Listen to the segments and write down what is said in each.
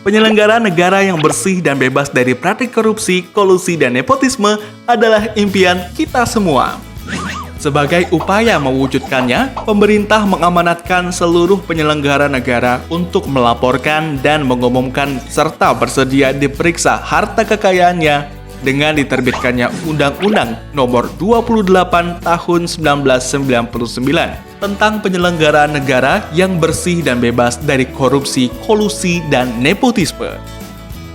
Penyelenggara negara yang bersih dan bebas dari praktik korupsi, kolusi, dan nepotisme adalah impian kita semua. Sebagai upaya mewujudkannya, pemerintah mengamanatkan seluruh penyelenggara negara untuk melaporkan dan mengumumkan serta bersedia diperiksa harta kekayaannya dengan diterbitkannya Undang-Undang Nomor 28 Tahun 1999 tentang penyelenggaraan negara yang bersih dan bebas dari korupsi, kolusi, dan nepotisme.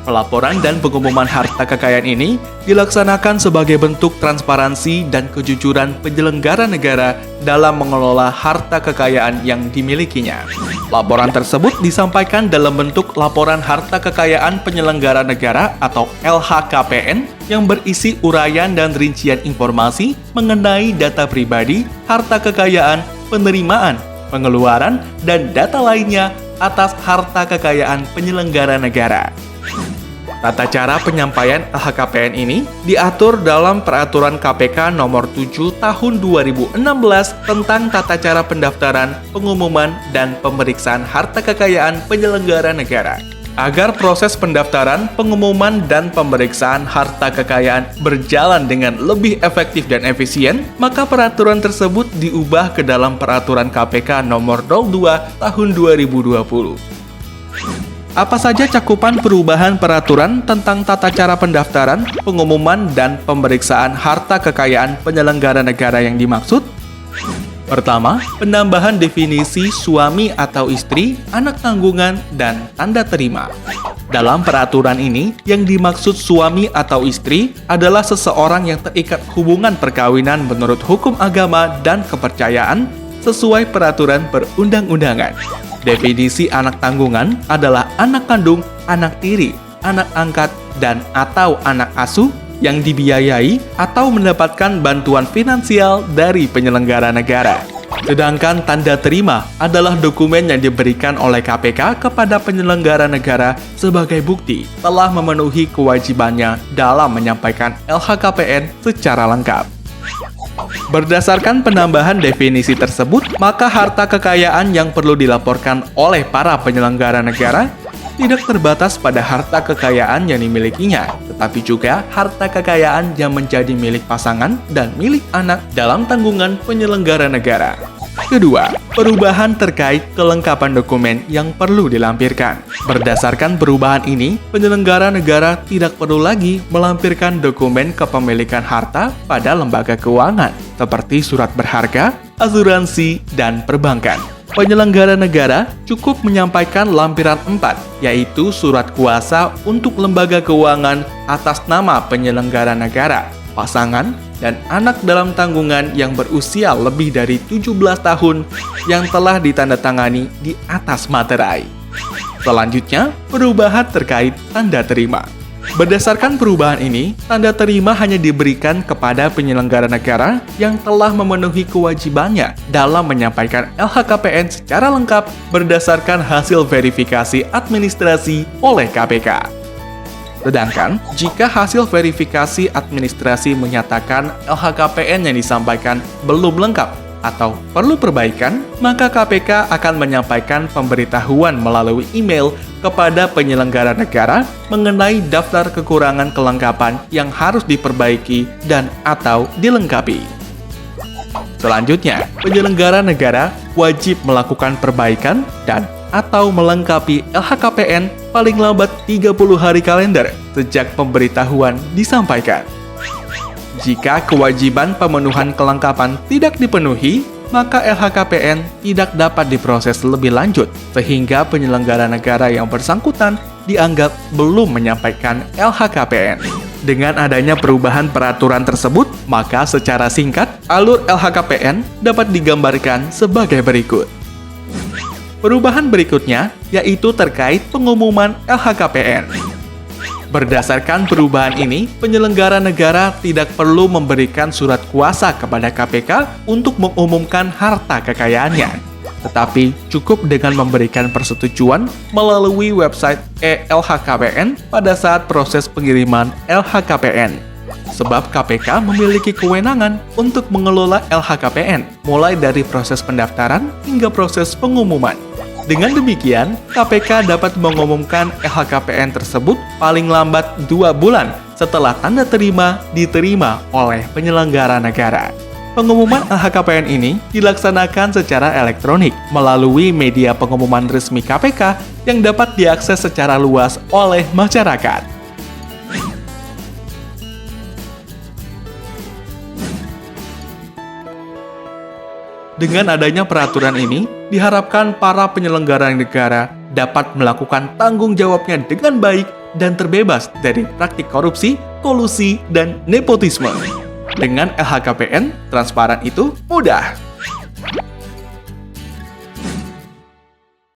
Pelaporan dan pengumuman harta kekayaan ini dilaksanakan sebagai bentuk transparansi dan kejujuran penyelenggara negara dalam mengelola harta kekayaan yang dimilikinya. Laporan tersebut disampaikan dalam bentuk laporan harta kekayaan penyelenggara negara atau LHKPN yang berisi uraian dan rincian informasi mengenai data pribadi, harta kekayaan, penerimaan, pengeluaran, dan data lainnya atas harta kekayaan penyelenggara negara. Tata cara penyampaian LHKPN ini diatur dalam Peraturan KPK Nomor 7 Tahun 2016 tentang tata cara pendaftaran, pengumuman, dan pemeriksaan harta kekayaan penyelenggara negara. Agar proses pendaftaran, pengumuman, dan pemeriksaan harta kekayaan berjalan dengan lebih efektif dan efisien, maka peraturan tersebut diubah ke dalam Peraturan KPK Nomor 02 Tahun 2020. Apa saja cakupan perubahan peraturan tentang tata cara pendaftaran, pengumuman, dan pemeriksaan harta kekayaan penyelenggara negara yang dimaksud? Pertama, penambahan definisi suami atau istri, anak tanggungan, dan tanda terima. Dalam peraturan ini, yang dimaksud suami atau istri adalah seseorang yang terikat hubungan perkawinan menurut hukum agama dan kepercayaan sesuai peraturan perundang-undangan. Definisi anak tanggungan adalah anak kandung, anak tiri, anak angkat, dan atau anak asuh yang dibiayai atau mendapatkan bantuan finansial dari penyelenggara negara. Sedangkan tanda terima adalah dokumen yang diberikan oleh KPK kepada penyelenggara negara sebagai bukti telah memenuhi kewajibannya dalam menyampaikan LHKPN secara lengkap. Berdasarkan penambahan definisi tersebut, maka harta kekayaan yang perlu dilaporkan oleh para penyelenggara negara tidak terbatas pada harta kekayaan yang dimilikinya, tetapi juga harta kekayaan yang menjadi milik pasangan dan milik anak dalam tanggungan penyelenggara negara. Kedua, perubahan terkait kelengkapan dokumen yang perlu dilampirkan. Berdasarkan perubahan ini, penyelenggara negara tidak perlu lagi melampirkan dokumen kepemilikan harta pada lembaga keuangan, seperti surat berharga, asuransi, dan perbankan. Penyelenggara negara cukup menyampaikan lampiran 4, yaitu surat kuasa untuk lembaga keuangan atas nama penyelenggara negara, pasangan, dan anak dalam tanggungan yang berusia lebih dari 17 tahun yang telah ditandatangani di atas materai. Selanjutnya, perubahan terkait tanda terima. Berdasarkan perubahan ini, tanda terima hanya diberikan kepada penyelenggara negara yang telah memenuhi kewajibannya dalam menyampaikan LHKPN secara lengkap berdasarkan hasil verifikasi administrasi oleh KPK. Sedangkan, jika hasil verifikasi administrasi menyatakan LHKPN yang disampaikan belum lengkap atau perlu perbaikan, maka KPK akan menyampaikan pemberitahuan melalui email kepada penyelenggara negara mengenai daftar kekurangan kelengkapan yang harus diperbaiki dan atau dilengkapi. Selanjutnya, penyelenggara negara wajib melakukan perbaikan dan atau melengkapi LHKPN paling lambat 30 hari kalender sejak pemberitahuan disampaikan. Jika kewajiban pemenuhan kelengkapan tidak dipenuhi, maka LHKPN tidak dapat diproses lebih lanjut, sehingga penyelenggara negara yang bersangkutan dianggap belum menyampaikan LHKPN. Dengan adanya perubahan peraturan tersebut, maka secara singkat, alur LHKPN dapat digambarkan sebagai berikut. Perubahan berikutnya yaitu terkait pengumuman LHKPN. Berdasarkan perubahan ini, penyelenggara negara tidak perlu memberikan surat kuasa kepada KPK untuk mengumumkan harta kekayaannya, tetapi cukup dengan memberikan persetujuan melalui website e-LHKPN pada saat proses pengiriman LHKPN. Sebab KPK memiliki kewenangan untuk mengelola LHKPN, mulai dari proses pendaftaran hingga proses pengumuman. Dengan demikian, KPK dapat mengumumkan LHKPN tersebut paling lambat 2 bulan setelah tanda terima diterima oleh penyelenggara negara. Pengumuman LHKPN ini dilaksanakan secara elektronik melalui media pengumuman resmi KPK yang dapat diakses secara luas oleh masyarakat. Dengan adanya peraturan ini, diharapkan para penyelenggara negara dapat melakukan tanggung jawabnya dengan baik dan terbebas dari praktik korupsi, kolusi, dan nepotisme. Dengan LHKPN, transparan itu mudah.